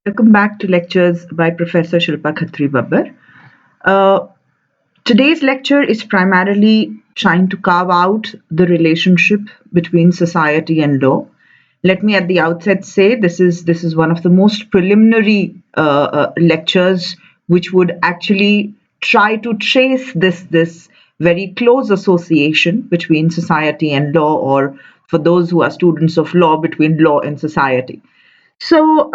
Welcome back to lectures by Professor Shilpa Khatri Babbar. Uh, Today's lecture is primarily trying to carve out the relationship between society and law. Let me at the outset say this is one of the most preliminary lectures which would actually try to trace this very close association between society and law, or for those who are students of law, between law and society. So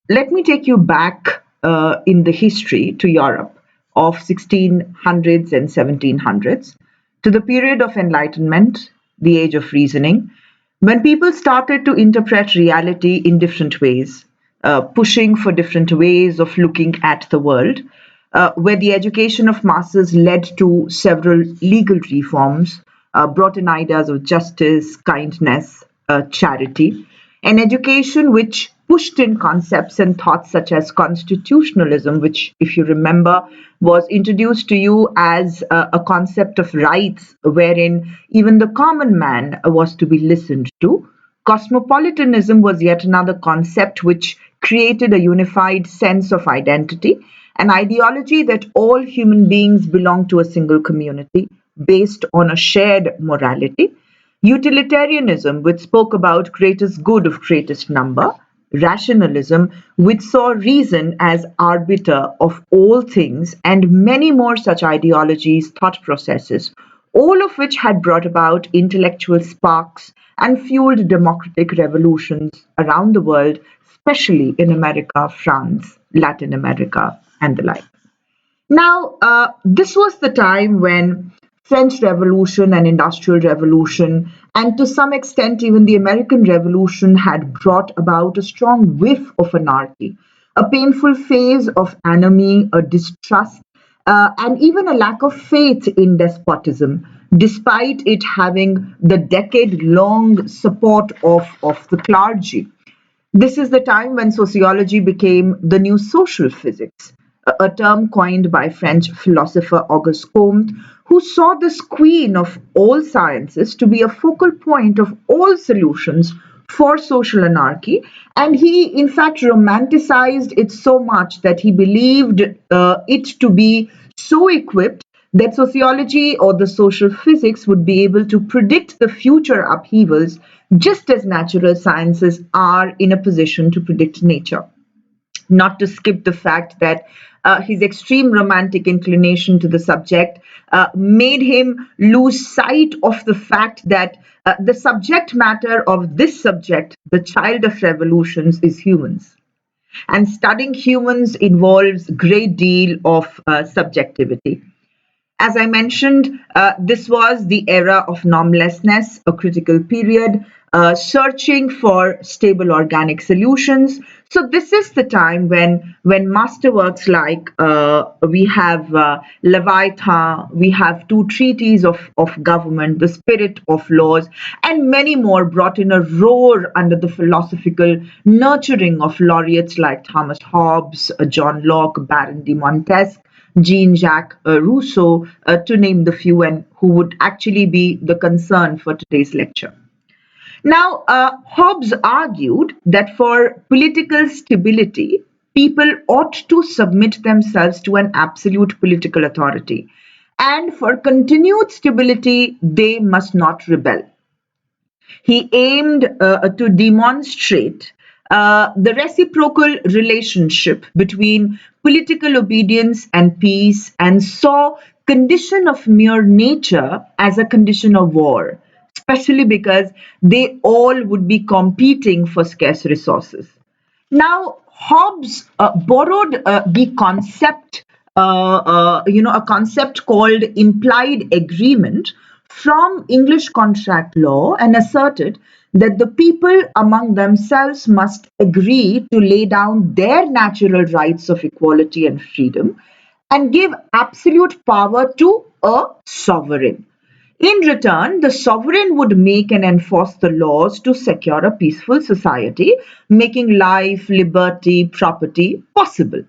let me take you back in the history to Europe of 1600s and 1700s, to the period of Enlightenment, the age of reasoning, when people started to interpret reality in different ways, pushing for different ways of looking at the world, where the education of masses led to several legal reforms, brought in ideas of justice, kindness, charity, an education which pushed in concepts and thoughts such as constitutionalism, which, if you remember, was introduced to you as a concept of rights wherein even the common man was to be listened to. Cosmopolitanism was yet another concept which created a unified sense of identity, an ideology that all human beings belong to a single community based on a shared morality. Utilitarianism, which spoke about greatest good of greatest number. Rationalism, which saw reason as arbiter of all things, and many more such ideologies, thought processes, all of which had brought about intellectual sparks and fueled democratic revolutions around the world, especially in America, France, Latin America, and the like. Now, this was the time when French Revolution and Industrial Revolution, and to some extent even the American Revolution, had brought about a strong whiff of anarchy, a painful phase of anomie, a distrust, and even a lack of faith in despotism, despite it having the decade-long support of the clergy. This is the time when sociology became the new social physics, a term coined by French philosopher Auguste Comte, who saw this queen of all sciences to be a focal point of all solutions for social anarchy. And he, in fact, romanticized it so much that he believed it to be so equipped that sociology or the social physics would be able to predict the future upheavals just as natural sciences are in a position to predict nature. Not to skip the fact that his extreme romantic inclination to the subject made him lose sight of the fact that the subject matter of this subject, the child of revolutions, is humans. And studying humans involves great deal of subjectivity. As I mentioned, this was the era of normlessness, a critical period, searching for stable organic solutions. So this is the time when masterworks like we have Leviathan, we have two treaties of government, the spirit of laws, and many more brought in a roar under the philosophical nurturing of laureates like Thomas Hobbes, John Locke, Baron de Montesquieu, Jean-Jacques Rousseau, to name the few, and who would actually be the concern for today's lecture. Now, Hobbes argued that for political stability, people ought to submit themselves to an absolute political authority, and for continued stability, they must not rebel. He aimed to demonstrate the reciprocal relationship between political obedience and peace, and saw condition of mere nature as a condition of war, especially because they all would be competing for scarce resources. Now, Hobbes borrowed the concept, a concept called implied agreement from English contract law, and asserted that the people among themselves must agree to lay down their natural rights of equality and freedom and give absolute power to a sovereign. In return, the sovereign would make and enforce the laws to secure a peaceful society, making life, liberty, property possible.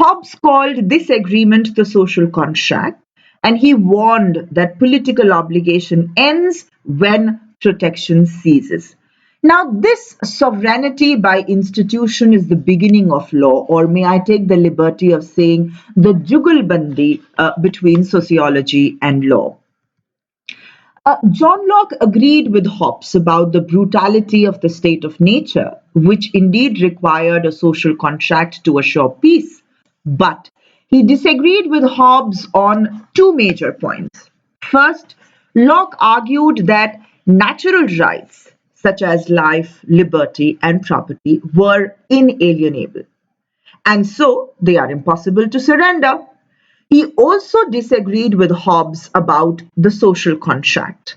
Hobbes called this agreement the social contract, and he warned that political obligation ends when protection ceases. Now, this sovereignty by institution is the beginning of law, or may I take the liberty of saying the jugalbandi between sociology and law. John Locke agreed with Hobbes about the brutality of the state of nature, which indeed required a social contract to assure peace. But he disagreed with Hobbes on two major points. First, Locke argued that natural rights, such as life, liberty, and property, were inalienable, and so they are impossible to surrender. He also disagreed with Hobbes about the social contract.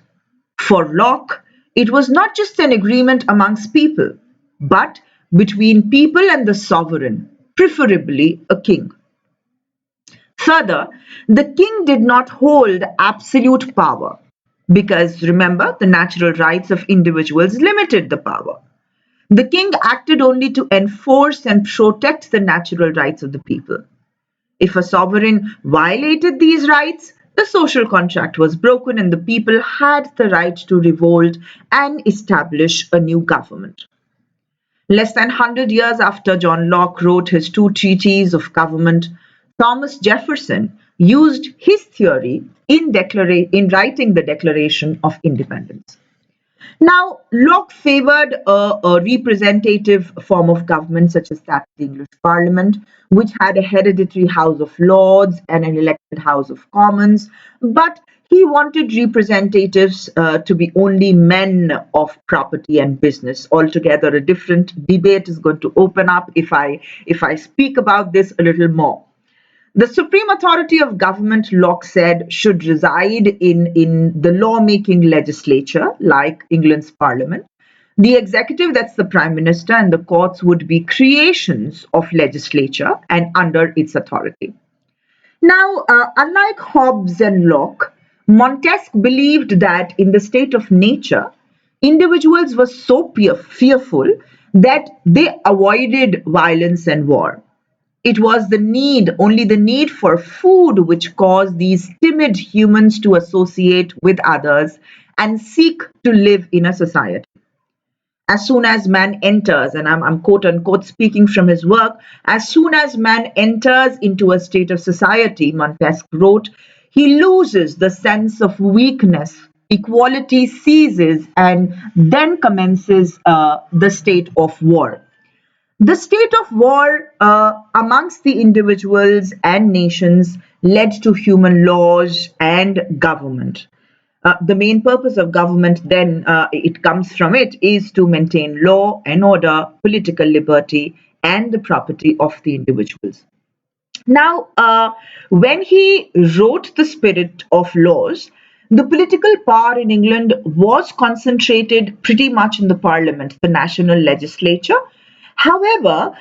For Locke, it was not just an agreement amongst people, but between people and the sovereign, preferably a king. Further, the king did not hold absolute power because, remember, the natural rights of individuals limited the power. The king acted only to enforce and protect the natural rights of the people. If a sovereign violated these rights, the social contract was broken and the people had the right to revolt and establish a new government. Less than 100 years after John Locke wrote his two treatises of government, Thomas Jefferson used his theory in writing the Declaration of Independence. Now, Locke favored a representative form of government, such as that of the English Parliament, which had a hereditary House of Lords and an elected House of Commons, but he wanted representatives to be only men of property and business. Altogether, a different debate is going to open up if I speak about this a little more. The supreme authority of government, Locke said, should reside in the lawmaking legislature, like England's parliament. The executive, that's the prime minister, and the courts would be creations of legislature and under its authority. Now, unlike Hobbes and Locke, Montesquieu believed that in the state of nature, individuals were so fearful that they avoided violence and war. It was only the need for food which caused these timid humans to associate with others and seek to live in a society. As soon as man enters, and I'm quote unquote speaking from his work, as soon as man enters into a state of society, Montesquieu wrote, he loses the sense of weakness, equality ceases, and then commences the state of war. The state of war amongst the individuals and nations led to human laws and government. The main purpose of government, then, it comes from it, is to maintain law and order, political liberty, and the property of the individuals. Now, when he wrote The Spirit of Laws, the political power in England was concentrated pretty much in the parliament, the national legislature. However,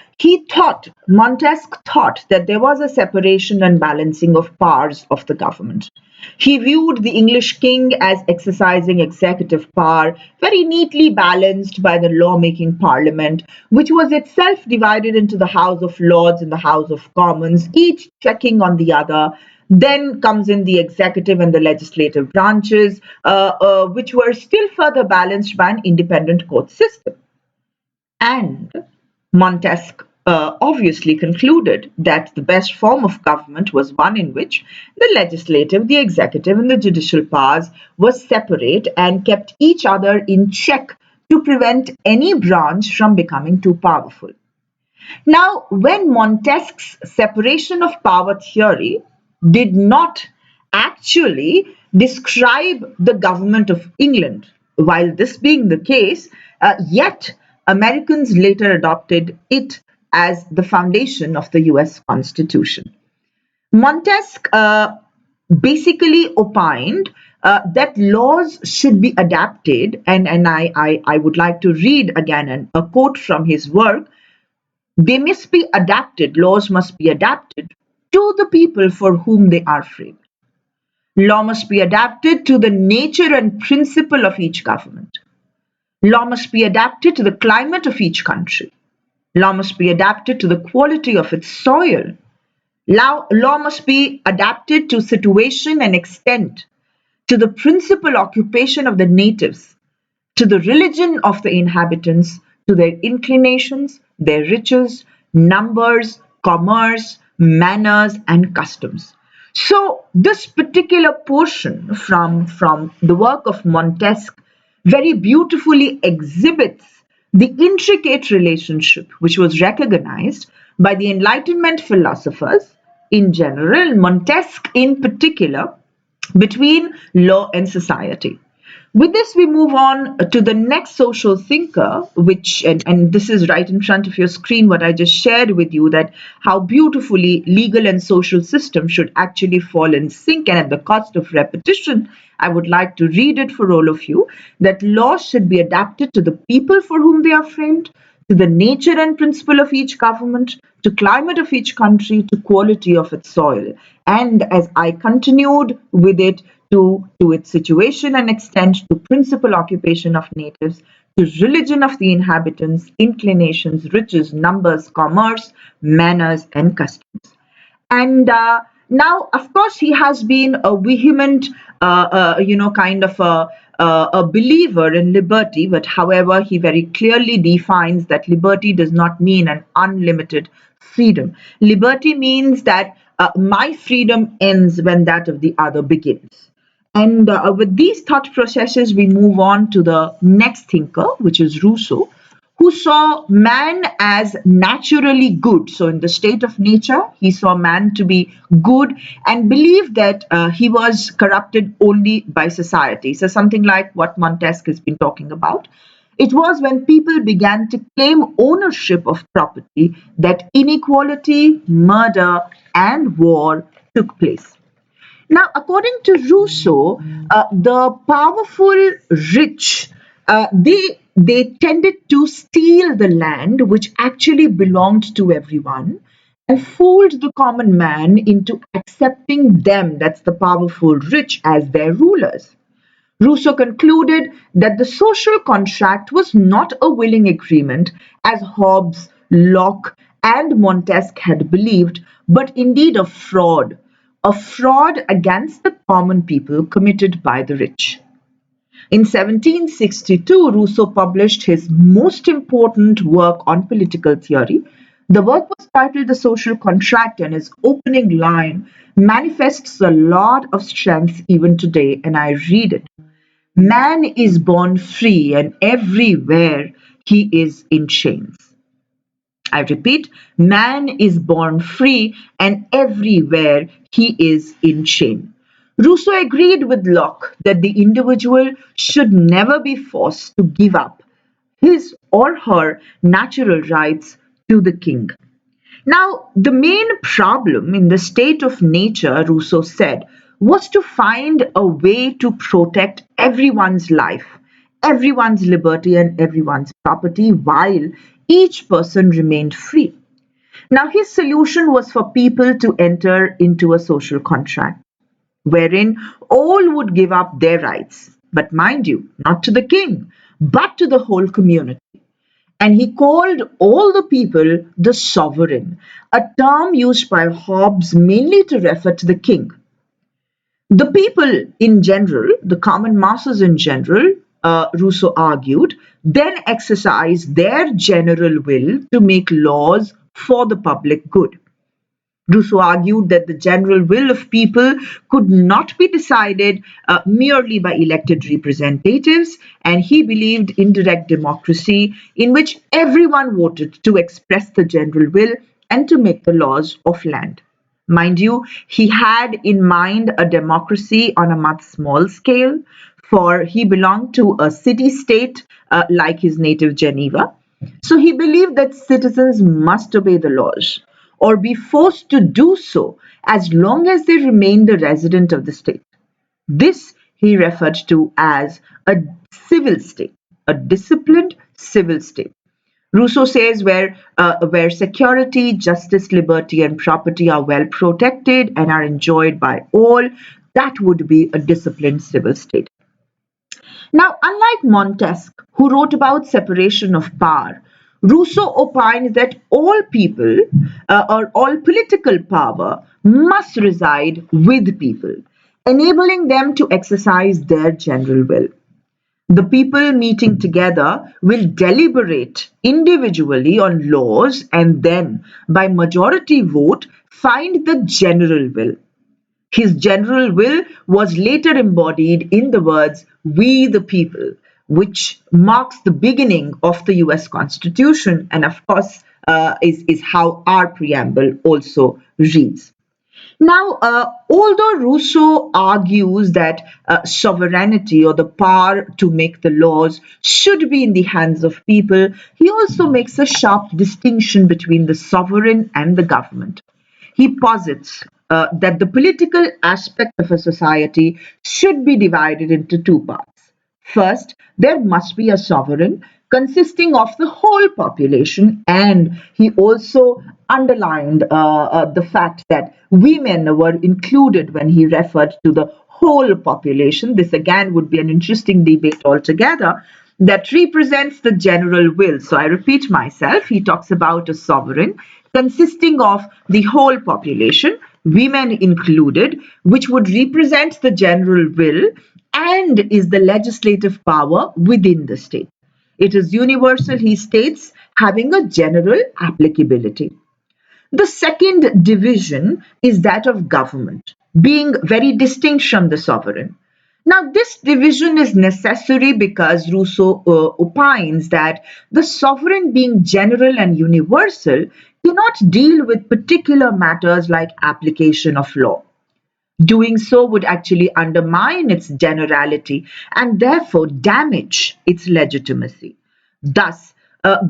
Montesquieu thought that there was a separation and balancing of powers of the government. He viewed the English king as exercising executive power, very neatly balanced by the lawmaking parliament, which was itself divided into the House of Lords and the House of Commons, each checking on the other. Then comes in the executive and the legislative branches, which were still further balanced by an independent court system. And Montesquieu obviously concluded that the best form of government was one in which the legislative, the executive, and the judicial powers were separate and kept each other in check to prevent any branch from becoming too powerful. Now, when Montesquieu's separation of power theory did not actually describe the government of England, while this being the case, yet Americans later adopted it as the foundation of the US Constitution. Montesquieu basically opined that laws should be adapted, and I would like to read again a quote from his work. They must be adapted, laws must be adapted to the people for whom they are framed. Law must be adapted to the nature and principle of each government. Law must be adapted to the climate of each country. Law must be adapted to the quality of its soil. Law must be adapted to situation and extent, to the principal occupation of the natives, to the religion of the inhabitants, to their inclinations, their riches, numbers, commerce, manners, and customs. So, this particular portion from the work of Montesquieu very beautifully exhibits the intricate relationship which was recognized by the Enlightenment philosophers in general, Montesquieu in particular, between law and society. With this, we move on to the next social thinker, and this is right in front of your screen, what I just shared with you, that how beautifully legal and social systems should actually fall in sync. And at the cost of repetition, I would like to read it for all of you, that laws should be adapted to the people for whom they are framed, to the nature and principle of each government, to climate of each country, to quality of its soil. And as I continued with it, to its situation and extent, to principal occupation of natives, to religion of the inhabitants, inclinations, riches, numbers, commerce, manners, and customs. And now, of course, he has been a vehement, kind of a believer in liberty, but however, he very clearly defines that liberty does not mean an unlimited freedom. Liberty means that my freedom ends when that of the other begins. And with these thought processes, we move on to the next thinker, which is Rousseau, who saw man as naturally good. So, in the state of nature, he saw man to be good and believed that he was corrupted only by society. So, something like what Montesquieu has been talking about. It was when people began to claim ownership of property that inequality, murder, and war took place. Now, according to Rousseau, the powerful rich they tended to steal the land which actually belonged to everyone and fooled the common man into accepting them, that's the powerful rich, as their rulers. Rousseau concluded that the social contract was not a willing agreement, as Hobbes, Locke, and Montesquieu had believed, but indeed a fraud against the common people committed by the rich. In 1762, Rousseau published his most important work on political theory. The work was titled The Social Contract, and his opening line manifests a lot of strength even today, and I read it. Man is born free, and everywhere he is in chains. I repeat, man is born free, and everywhere he is in chains. Rousseau agreed with Locke that the individual should never be forced to give up his or her natural rights to the king. Now, the main problem in the state of nature, Rousseau said, was to find a way to protect everyone's life, everyone's liberty, and everyone's property while each person remained free. Now, his solution was for people to enter into a social contract wherein all would give up their rights, but mind you, not to the king, but to the whole community. And he called all the people the sovereign, a term used by Hobbes mainly to refer to the king. The people in general, the common masses in general, Rousseau argued, then exercise their general will to make laws for the public good. Rousseau argued that the general will of people could not be decided merely by elected representatives, and he believed in direct democracy, in which everyone voted to express the general will and to make the laws of land. Mind you, he had in mind a democracy on a much small scale, for he belonged to a city state like his native Geneva. So he believed that citizens must obey the laws or be forced to do so as long as they remain the resident of the state. This he referred to as a civil state, a disciplined civil state. Rousseau says where security, justice, liberty, and property are well protected and are enjoyed by all, that would be a disciplined civil state. Now, unlike Montesquieu, who wrote about separation of power, Rousseau opines that all people or all political power must reside with people, enabling them to exercise their general will. The people meeting together will deliberate individually on laws and then, by majority vote, find the general will. His general will was later embodied in the words, "We the people," which marks the beginning of the US Constitution and, of course, is how our preamble also reads. Now, although Rousseau argues that sovereignty or the power to make the laws should be in the hands of people, he also makes a sharp distinction between the sovereign and the government. He posits that the political aspect of a society should be divided into two parts. First, there must be a sovereign consisting of the whole population, and he also underlined the fact that women were included when he referred to the whole population. This again would be an interesting debate altogether that represents the general will. So I repeat myself, he talks about a sovereign consisting of the whole population, women included, which would represent the general will and is the legislative power within the state. It is universal, he states, having a general applicability. The second division is that of government, being very distinct from the sovereign. Now, this division is necessary because Rousseau opines that the sovereign, being general and universal, cannot deal with particular matters like application of law. Doing so would actually undermine its generality and therefore damage its legitimacy. Thus,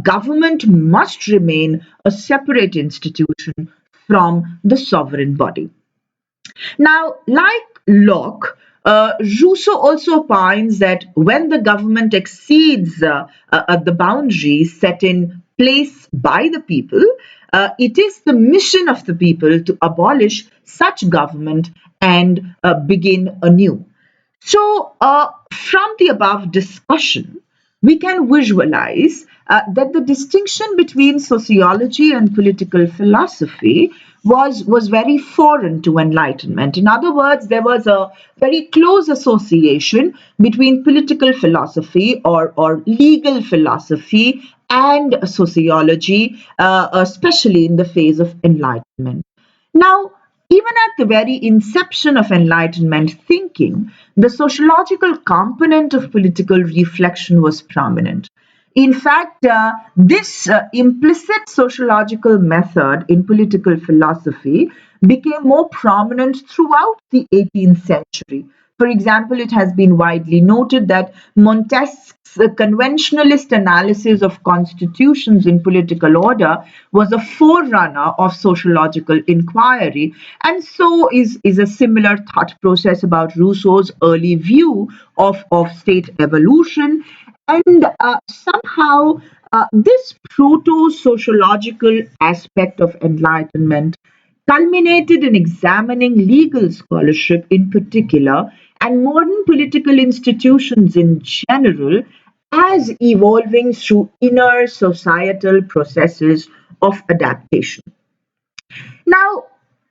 government must remain a separate institution from the sovereign body. Now, like Locke, Rousseau also opines that when the government exceeds the boundaries set in place by the people, it is the mission of the people to abolish such government and begin anew. So, from the above discussion, we can visualize that the distinction between sociology and political philosophy was very foreign to Enlightenment. In other words, there was a very close association between political philosophy or legal philosophy and sociology, especially in the phase of Enlightenment. Now, even at the very inception of Enlightenment thinking, the sociological component of political reflection was prominent. In fact, this implicit sociological method in political philosophy became more prominent throughout the 18th century. For example, it has been widely noted that Montesquieu's conventionalist analysis of constitutions in political order was a forerunner of sociological inquiry, and so is a similar thought process about Rousseau's early view of state evolution. And somehow, this proto sociological aspect of Enlightenment culminated in examining legal scholarship in particular and modern political institutions in general as evolving through inner societal processes of adaptation. Now,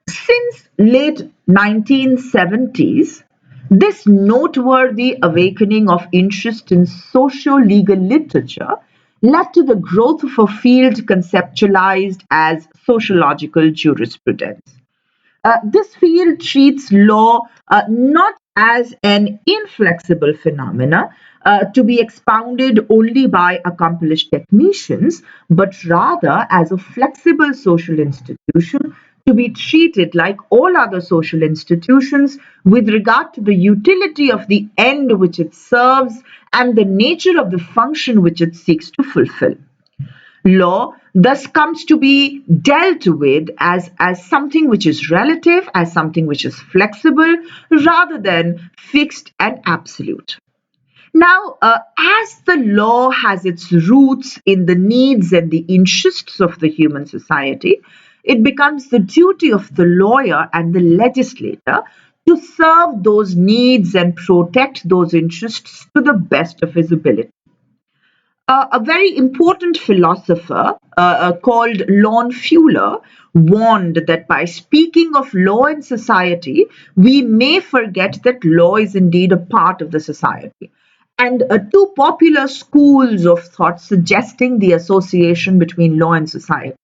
since late 1970s, this noteworthy awakening of interest in socio-legal literature led to the growth of a field conceptualized as sociological jurisprudence. This field treats law not as an inflexible phenomena to be expounded only by accomplished technicians, but rather as a flexible social institution to be treated like all other social institutions with regard to the utility of the end which it serves and the nature of the function which it seeks to fulfill. Law thus comes to be dealt with as something which is relative, as something which is flexible, rather than fixed and absolute. Now, as the law has its roots in the needs and the interests of the human society, it becomes the duty of the lawyer and the legislator to serve those needs and protect those interests to the best of his ability. A very important philosopher called Lon Fuller warned that by speaking of law in society, we may forget that law is indeed a part of the society. And two popular schools of thought suggesting the association between law and society: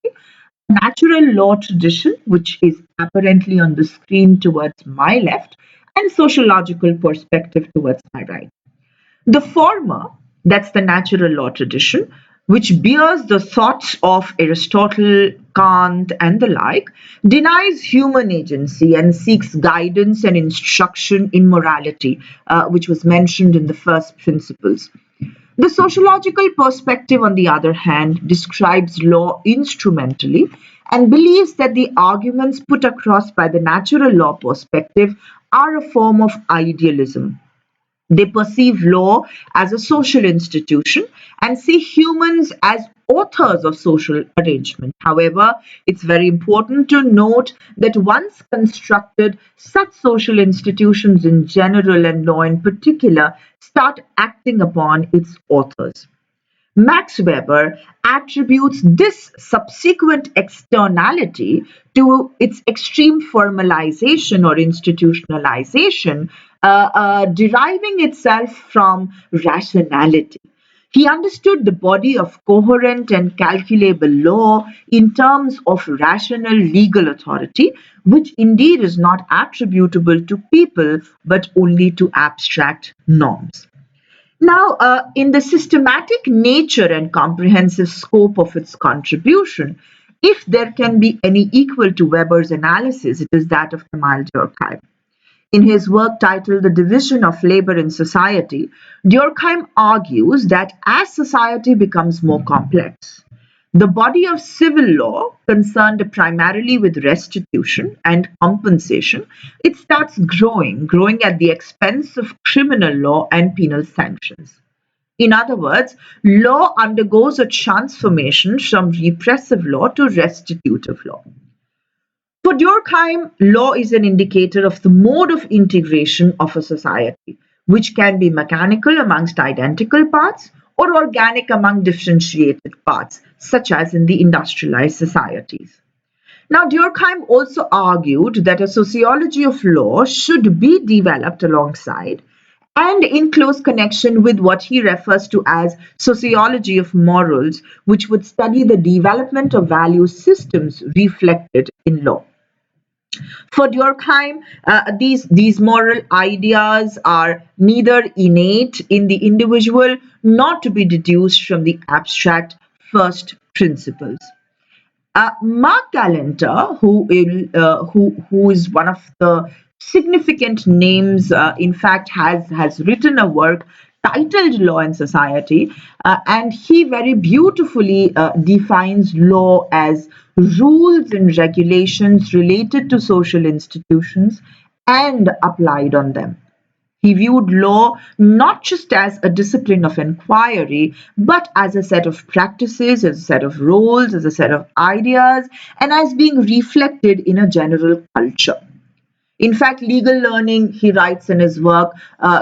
natural law tradition, which is apparently on the screen towards my left, and sociological perspective towards my right. The former, that's the natural law tradition, which bears the thoughts of Aristotle, Kant, and the like, denies human agency and seeks guidance and instruction in morality, which was mentioned in the first principles. The sociological perspective, on the other hand, describes law instrumentally and believes that the arguments put across by the natural law perspective are a form of idealism. They perceive law as a social institution and see humans as authors of social arrangement. However, it's very important to note that once constructed, such social institutions in general and law in particular start acting upon its authors. Max Weber attributes this subsequent externality to its extreme formalization or institutionalization, deriving itself from rationality. He understood the body of coherent and calculable law in terms of rational legal authority, which indeed is not attributable to people but only to abstract norms. Now, in the systematic nature and comprehensive scope of its contribution, if there can be any equal to Weber's analysis, it is that of Kemal Durkheim. In his work titled The Division of Labor in Society, Durkheim argues that as society becomes more complex, the body of civil law, concerned primarily with restitution and compensation, it starts growing at the expense of criminal law and penal sanctions. In other words, law undergoes a transformation from repressive law to restitutive law. For Durkheim, law is an indicator of the mode of integration of a society, which can be mechanical amongst identical parts or organic among differentiated parts, such as in the industrialized societies. Now, Durkheim also argued that a sociology of law should be developed alongside and in close connection with what he refers to as sociology of morals, which would study the development of value systems reflected in law. For Durkheim, these moral ideas are neither innate in the individual nor to be deduced from the abstract first principles. Mark Galanter, who is one of the significant names, in fact, has written a work titled Law and Society, and he very beautifully defines law as rules and regulations related to social institutions and applied on them. He viewed law not just as a discipline of inquiry, but as a set of practices, as a set of roles, as a set of ideas, and as being reflected in a general culture. In fact, legal learning, he writes in his work,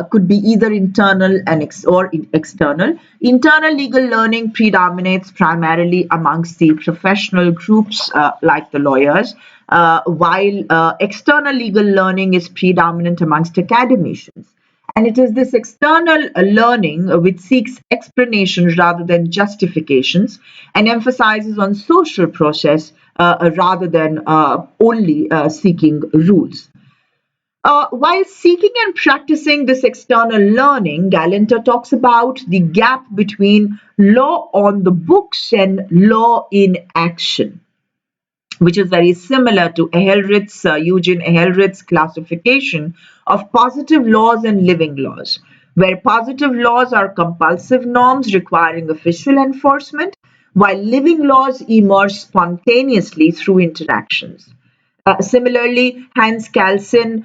could be either internal and external. Internal legal learning predominates primarily amongst the professional groups like the lawyers, while external legal learning is predominant amongst academicians. And it is this external learning which seeks explanations rather than justifications and emphasizes on social process rather than only seeking rules. While seeking and practicing this external learning, Galanter talks about the gap between law on the books and law in action, which is very similar to Eugene Ehelritz's classification of positive laws and living laws, where positive laws are compulsive norms requiring official enforcement, while living laws emerge spontaneously through interactions. Similarly, Hans Kelsen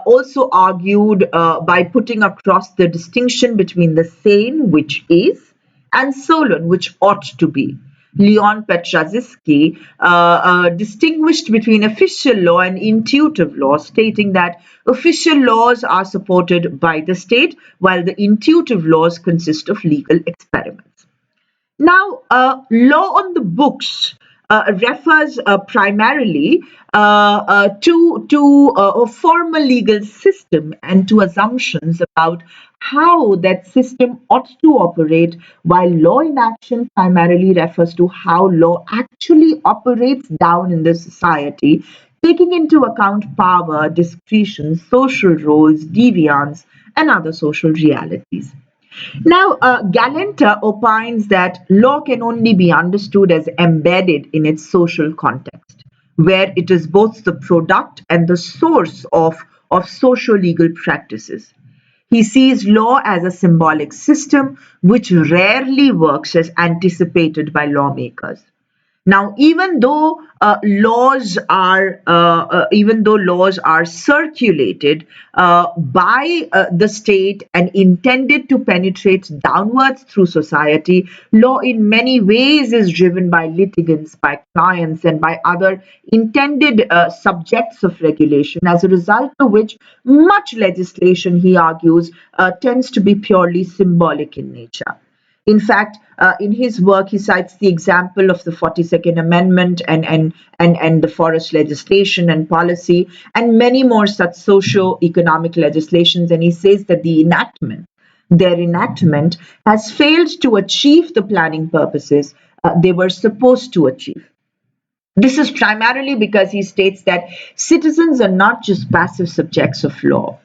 also argued by putting across the distinction between the sane, which is, and solon, which ought to be. Leon Petraszewski distinguished between official law and intuitive law, stating that official laws are supported by the state, while the intuitive laws consist of legal experiments. Now, law on the books refers primarily to a formal legal system and to assumptions about how that system ought to operate, while law in action primarily refers to how law actually operates down in the society, taking into account power, discretion, social roles, deviance, and other social realities. Now, Galenta opines that law can only be understood as embedded in its social context, where it is both the product and the source of social legal practices. He sees law as a symbolic system which rarely works as anticipated by lawmakers. Now, even though laws are circulated by the state and intended to penetrate downwards through society, law in many ways is driven by litigants, by clients, and by other intended subjects of regulation. As a result of which, much legislation, he argues, tends to be purely symbolic in nature. In fact, in his work, he cites the example of the 42nd Amendment and the forest legislation and policy and many more such socio-economic legislations. And he says that their enactment has failed to achieve the planning purposes they were supposed to achieve. This is primarily because he states that citizens are not just passive subjects of law,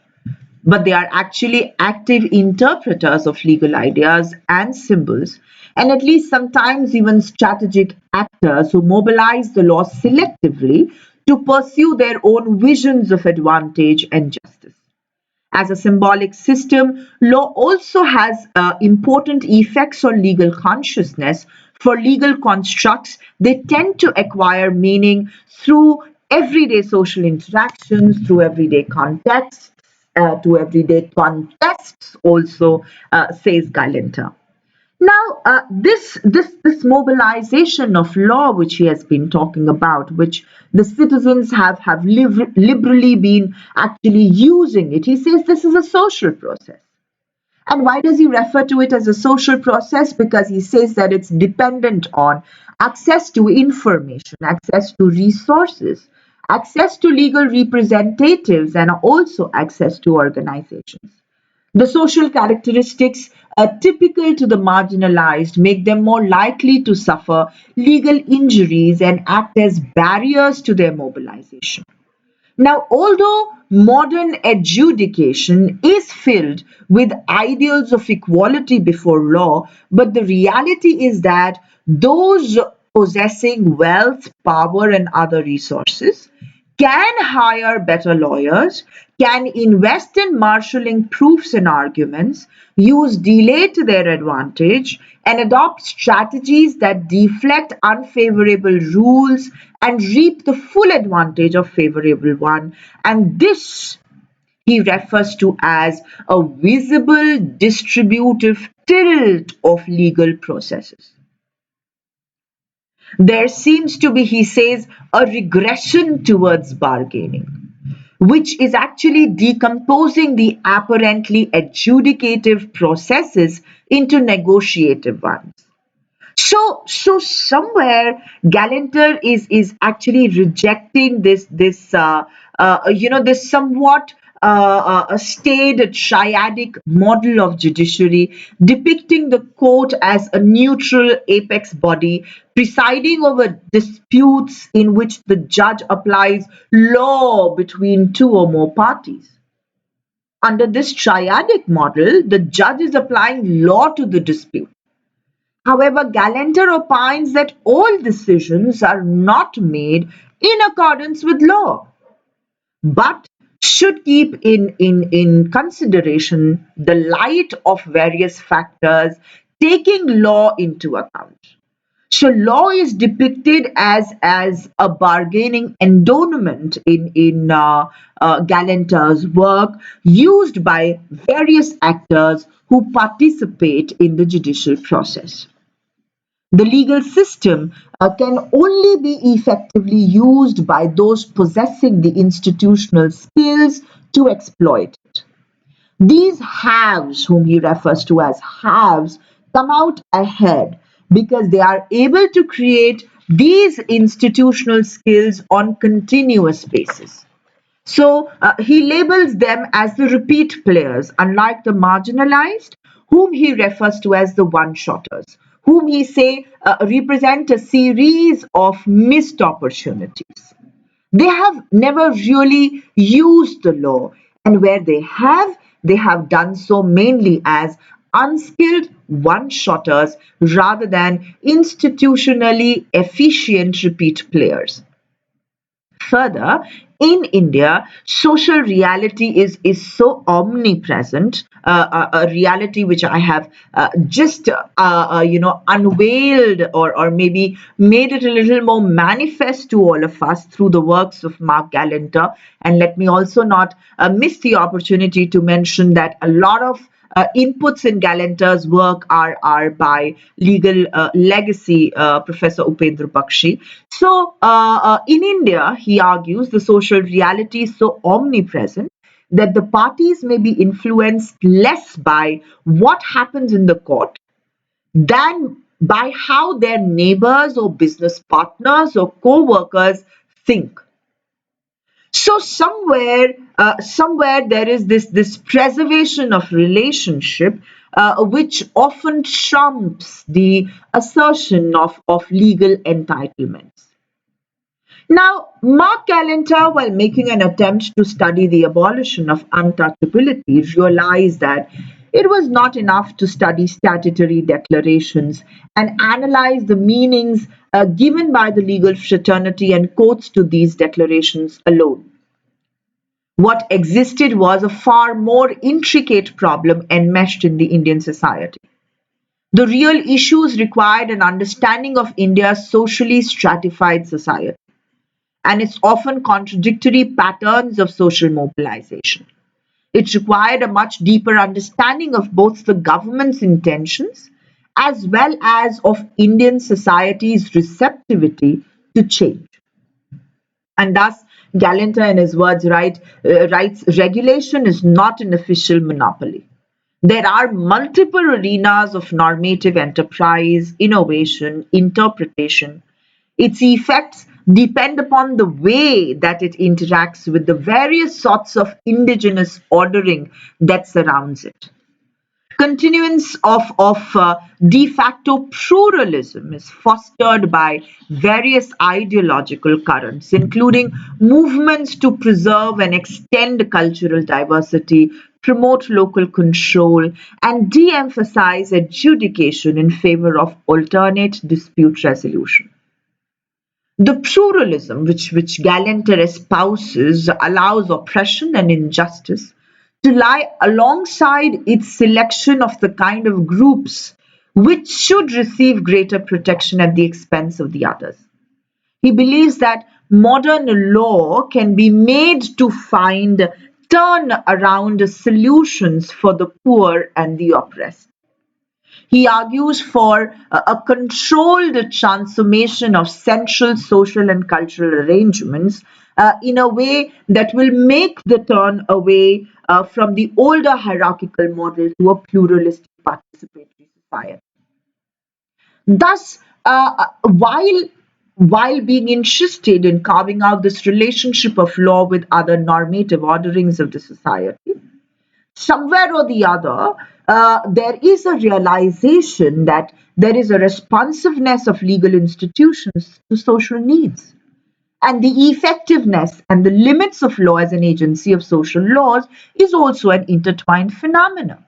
but they are actually active interpreters of legal ideas and symbols, and at least sometimes even strategic actors who mobilize the law selectively to pursue their own visions of advantage and justice. As a symbolic system, law also has important effects on legal consciousness. For legal constructs, they tend to acquire meaning through everyday social interactions, through everyday contexts, to everyday contests, also, says Galenta. Now, this mobilization of law, which he has been talking about, which the citizens have liberally been actually using it, he says this is a social process. And why does he refer to it as a social process? Because he says that it's dependent on access to information, access to resources, access to legal representatives, and also access to organizations. The social characteristics typical to the marginalized make them more likely to suffer legal injuries and act as barriers to their mobilization. Now, although modern adjudication is filled with ideals of equality before law, but the reality is that those possessing wealth, power, and other resources can hire better lawyers, can invest in marshalling proofs and arguments, use delay to their advantage, and adopt strategies that deflect unfavorable rules and reap the full advantage of favorable one. And this he refers to as a visible distributive tilt of legal processes. There seems to be, he says, a regression towards bargaining, which is actually decomposing the apparently adjudicative processes into negotiative ones. So somewhere Galanter is actually rejecting this somewhat a staid triadic model of judiciary, depicting the court as a neutral apex body presiding over disputes in which the judge applies law between two or more parties. Under this triadic model, the judge is applying law to the dispute. However, Galanter opines that all decisions are not made in accordance with law, but should keep in consideration the light of various factors, taking law into account. So law is depicted as a bargaining endowment in Galanter's work, used by various actors who participate in the judicial process. The legal system can only be effectively used by those possessing the institutional skills to exploit it. These haves, whom he refers to as haves, come out ahead because they are able to create these institutional skills on continuous basis. So he labels them as the repeat players, unlike the marginalized, whom he refers to as the one-shotters, whom he say represent a series of missed opportunities. They have never really used the law, and where they have done so mainly as unskilled one-shotters rather than institutionally efficient repeat players. Further, in India, social reality is so omnipresent, a reality which I have just unveiled or maybe made it a little more manifest to all of us through the works of Mark Galanter. And let me also not miss the opportunity to mention that a lot of inputs in Galanter's work are by legal legacy Professor Upendra Bakshi. So, in India, he argues the social reality is so omnipresent that the parties may be influenced less by what happens in the court than by how their neighbors or business partners or co workers think. So somewhere there is this preservation of relationship, which often trumps the assertion of legal entitlements. Now, Mark Galanter, while making an attempt to study the abolition of untouchability, realized that it was not enough to study statutory declarations and analyze the meanings given by the legal fraternity and courts to these declarations alone. What existed was a far more intricate problem enmeshed in the Indian society. The real issues required an understanding of India's socially stratified society and its often contradictory patterns of social mobilization. It required a much deeper understanding of both the government's intentions as well as of Indian society's receptivity to change. And thus, Galanter, in his words, writes regulation is not an official monopoly. There are multiple arenas of normative enterprise, innovation, interpretation. Its effects depend upon the way that it interacts with the various sorts of indigenous ordering that surrounds it. Continuance of de facto pluralism is fostered by various ideological currents, including movements to preserve and extend cultural diversity, promote local control, and de emphasize adjudication in favor of alternate dispute resolution. The pluralism which Galanter espouses allows oppression and injustice to lie alongside its selection of the kind of groups which should receive greater protection at the expense of the others. He believes that modern law can be made to find turn around solutions for the poor and the oppressed. He argues for a controlled transformation of central social and cultural arrangements in a way that will make the turn away from the older hierarchical model to a pluralistic participatory society. Thus, while being interested in carving out this relationship of law with other normative orderings of the society, somewhere or the other, there is a realization that there is a responsiveness of legal institutions to social needs. And the effectiveness and the limits of law as an agency of social laws is also an intertwined phenomenon.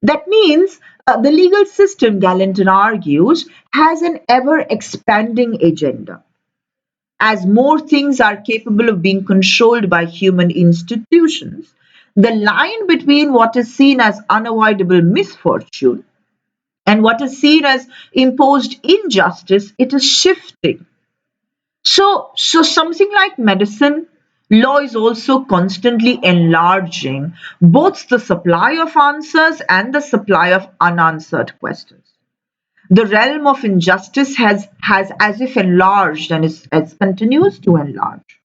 That means the legal system, Galanter argues, has an ever expanding agenda. As more things are capable of being controlled by human institutions, the line between what is seen as unavoidable misfortune and what is seen as imposed injustice, it is shifting. So something like medicine, law is also constantly enlarging both the supply of answers and the supply of unanswered questions. The realm of injustice has as if enlarged and as continues to enlarge.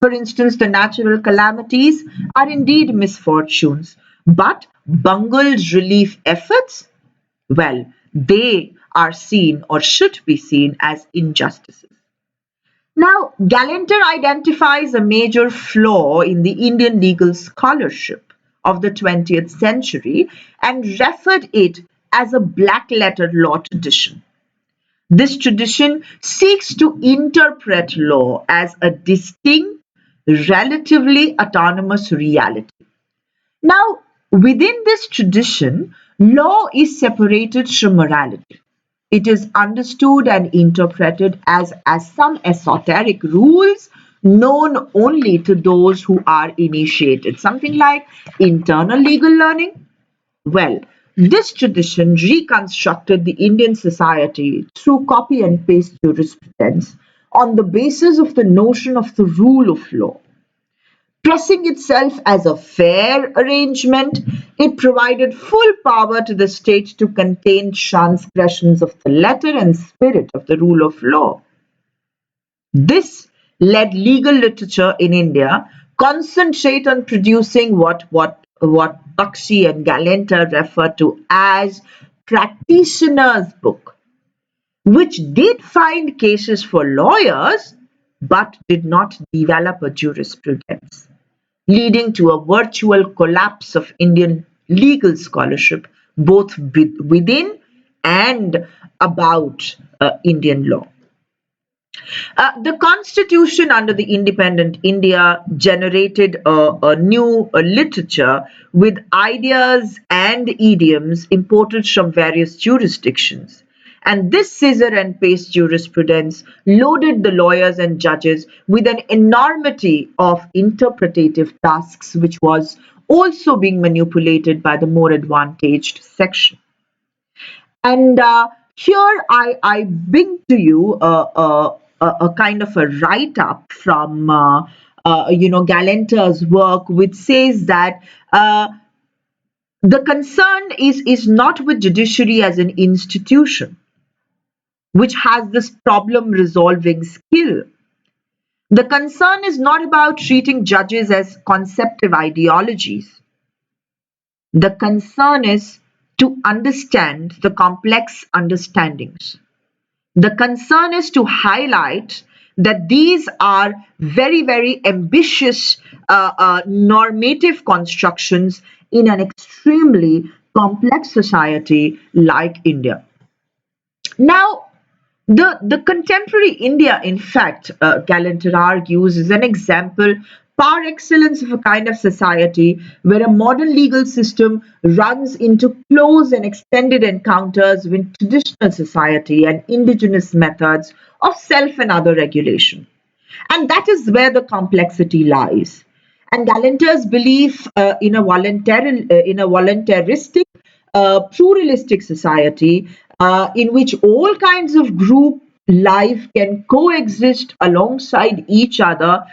For instance, the natural calamities are indeed misfortunes, but bungled relief efforts, well, they are seen or should be seen as injustices. Now, Galanter identifies a major flaw in the Indian legal scholarship of the 20th century and referred it as a black letter law tradition. This tradition seeks to interpret law as a distinct, relatively autonomous reality. Now, within this tradition, law is separated from morality. It is understood and interpreted as some esoteric rules known only to those who are initiated, something like internal legal learning. Well, this tradition reconstructed the Indian society through copy and paste jurisprudence on the basis of the notion of the rule of law. Pressing itself as a fair arrangement, it provided full power to the state to contain transgressions of the letter and spirit of the rule of law. This led legal literature in India concentrate on producing what Bakshi and Galenta refer to as practitioner's book, which did find cases for lawyers but did not develop a jurisprudence, leading to a virtual collapse of Indian legal scholarship both within and about Indian law. The constitution under the independent India generated a new literature with ideas and idioms imported from various jurisdictions. And this scissor and paste jurisprudence loaded the lawyers and judges with an enormity of interpretative tasks, which was also being manipulated by the more advantaged section. And here I bring to you a kind of a write up from Galenter's work, which says that the concern is not with judiciary as an institution, which has this problem resolving skill. The concern is not about treating judges as conceptive ideologies. The concern is to understand the complex understandings. The concern is to highlight that these are very, very ambitious normative constructions in an extremely complex society like India. Now, the contemporary India, in fact, Galanter argues, is an example par excellence of a kind of society where a modern legal system runs into close and extended encounters with traditional society and indigenous methods of self and other regulation. And that is where the complexity lies. And Galanter's belief in a voluntaristic, pluralistic society in which all kinds of group life can coexist alongside each other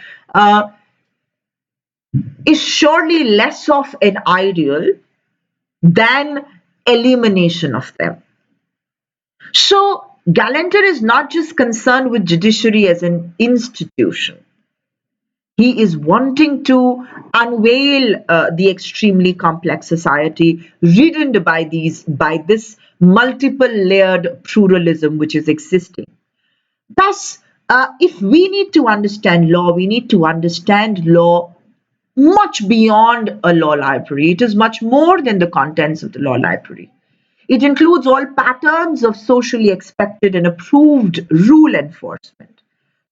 is surely less of an ideal than elimination of them. So Galanter is not just concerned with judiciary as an institution. He is wanting to unveil the extremely complex society ridden by this multiple layered pluralism which is existing. Thus, if we need to understand law, we need to understand law much beyond a law library. It is much more than the contents of the law library. It includes all patterns of socially expected and approved rule enforcement.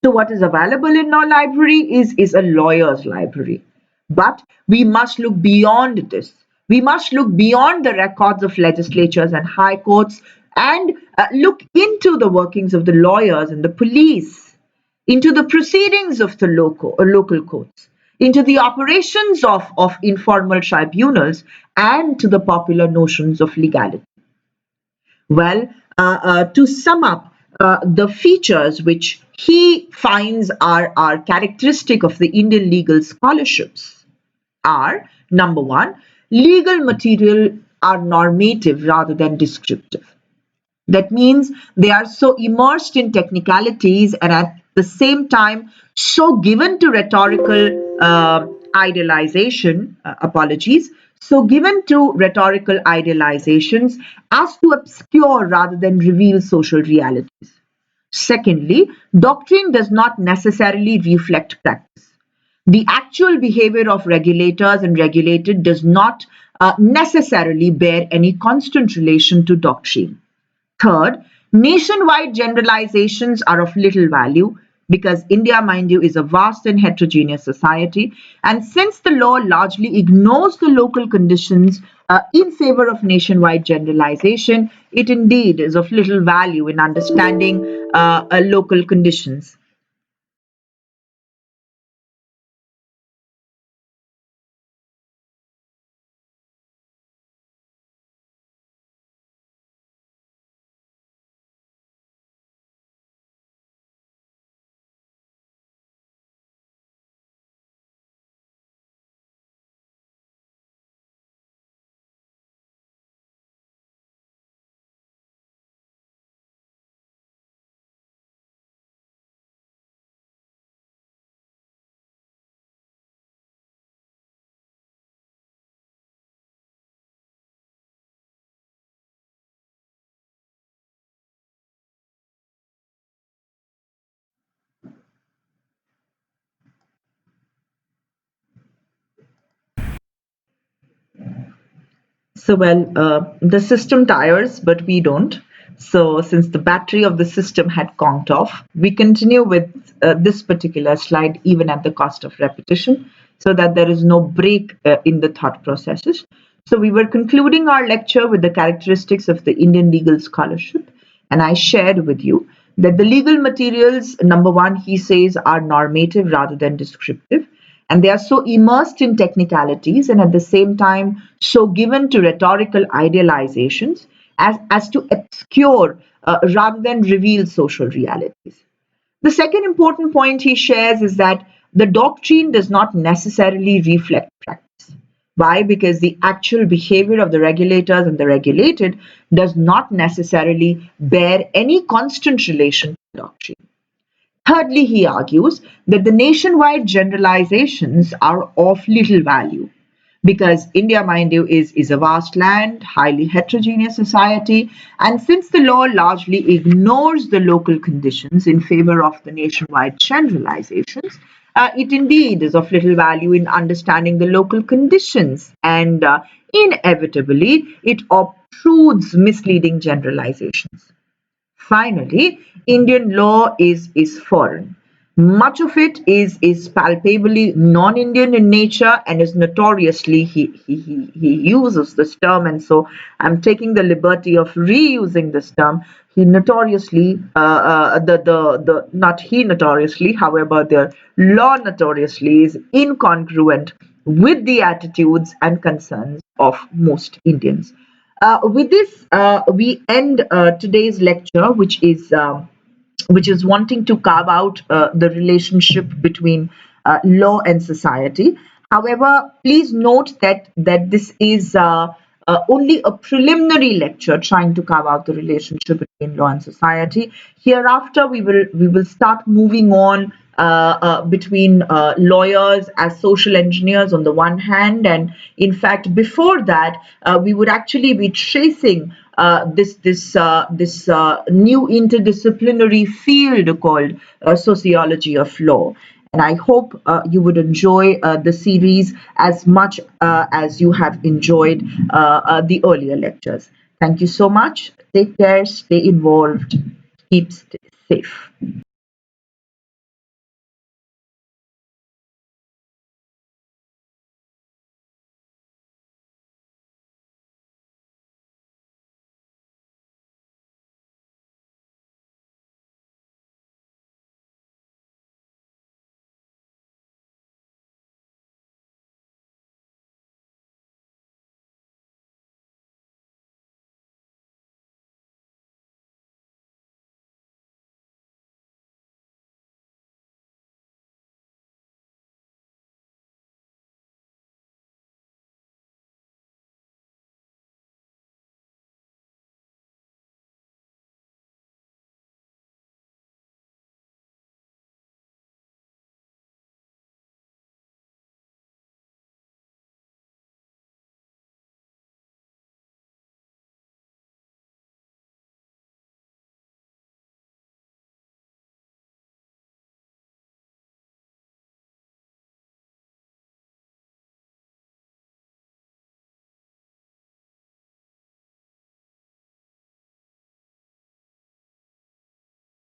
So what is available in law library is a lawyer's library. But we must look beyond this. We must look beyond the records of legislatures and high courts and look into the workings of the lawyers and the police, into the proceedings of the local courts, into the operations of informal tribunals, and to the popular notions of legality. Well, to sum up, the features which he finds are characteristic of the Indian legal scholarships are number one, legal material are normative rather than descriptive. That means they are so immersed in technicalities and at the same time so given to rhetorical idealization, apologies, so given to rhetorical idealizations as to obscure rather than reveal social realities. Secondly, doctrine does not necessarily reflect practice. The actual behavior of regulators and regulated does not necessarily bear any constant relation to doctrine. Third, nationwide generalizations are of little value because India, mind you, is a vast and heterogeneous society. And since the law largely ignores the local conditions in favor of nationwide generalization, it indeed is of little value in understanding local conditions. So, well, the system tires, but we don't. So, since the battery of the system had conked off, we continue with this particular slide even at the cost of repetition so that there is no break in the thought processes. So, we were concluding our lecture with the characteristics of the Indian legal scholarship, and I shared with you that the legal materials, number one, he says, are normative rather than descriptive, and they are so immersed in technicalities and at the same time so given to rhetorical idealizations as to obscure rather than reveal social realities. The second important point he shares is that the doctrine does not necessarily reflect practice. Why? Because the actual behavior of the regulators and the regulated does not necessarily bear any constant relation to doctrine. Thirdly, he argues that the nationwide generalizations are of little value because India, mind you, is a vast land, highly heterogeneous society, and since the law largely ignores the local conditions in favor of the nationwide generalizations, it indeed is of little value in understanding the local conditions, and inevitably it obtrudes misleading generalizations. Finally, Indian law is foreign. Much of it is palpably non-Indian in nature and is notoriously, he uses this term, and so I'm taking the liberty of reusing this term. He notoriously, not he notoriously, however, the law notoriously is incongruent with the attitudes and concerns of most Indians. With this, we end today's lecture, which is wanting to carve out the relationship between law and society. However, please note that this is only a preliminary lecture trying to carve out the relationship between law and society. Hereafter, we will start moving on between lawyers as social engineers on the one hand, and in fact, before that, we would actually be tracing this new interdisciplinary field called sociology of law. And I hope you would enjoy the series as much as you have enjoyed the earlier lectures. Thank you so much. Take care, stay involved, keep safe.